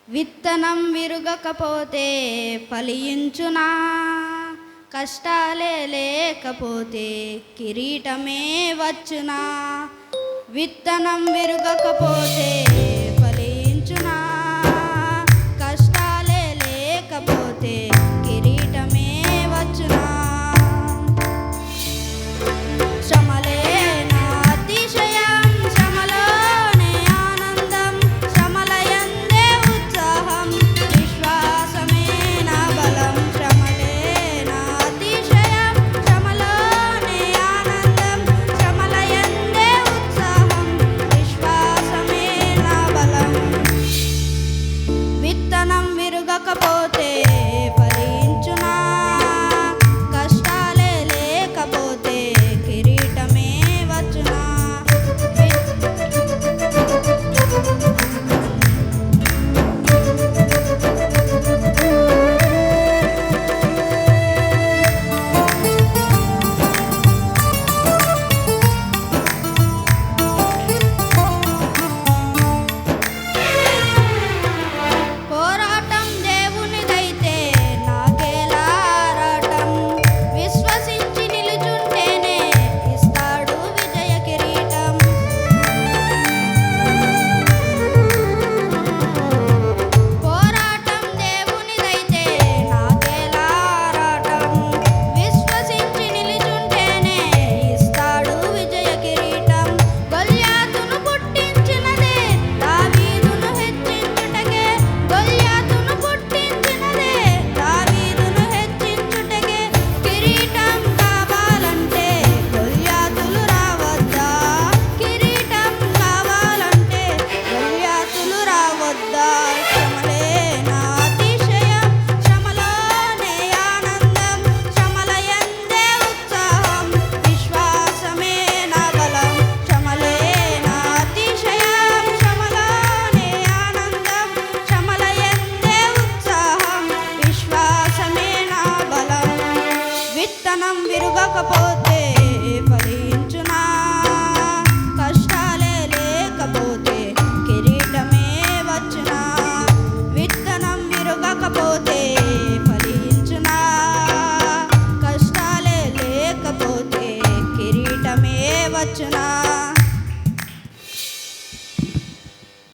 విత్తనం విరుగకపోతే ఫలించునా, కష్టాలే లేకపోతే కిరీటమే వచ్చునా. విత్తనం విరుగకపోతే ఫలించునా, కష్టాలే లేకపోతే కిరీటమే వచ్చునా. శ్రమలే నా అతిశయం, శ్రమలోనే ఆనందం, శ్రమలయందే ఉత్సాహం, విశ్వాసమే నా బలం. శ్రమలే నా అతిశయం, శ్రమలోనే ఆనందం, శ్రమలయందే ఉత్సాహం, విశ్వాసమే నా బలం. విత్తనం విరుగకపోతే ఫలించునా, కష్టాలే లేకపోతే కిరీటమే వచ్చునా. పోరాటం దేవునిదైతే నాకేలా ఆరాటం, విశ్వసించి నిలుచుంటేనే ఇస్తాడు విజయ కిరీటం. పోరాటం దేవునిదైతే నాకేలా ఆరాటం, విశ్వసించి నిలుచుంటేనే ఇస్తాడు విజయ కిరీటం. గొల్యాతును పుట్టించినదే దావీదును హెచ్చించుటకే, గొల్యాతును పుట్టించినదే దావీదును హెచ్చించుటకే. కిరీటం కావాలంటే గొల్యాతులు రావద్దా, కిరీటం కావాలంటే గొల్యాతులు రావద్దా. శ్రమలే నా అతిశయం, శ్రమలోనే ఆనందం, శ్రమలయందే ఉత్సాహం, విశ్వాసమే నా బలం. శ్రమలే నా అతిశయం, శ్రమలోనే ఆనందం, శ్రమలయందే ఉత్సాహం, విశ్వాసమే నా బలం. విత్తనం విరుగకపోతే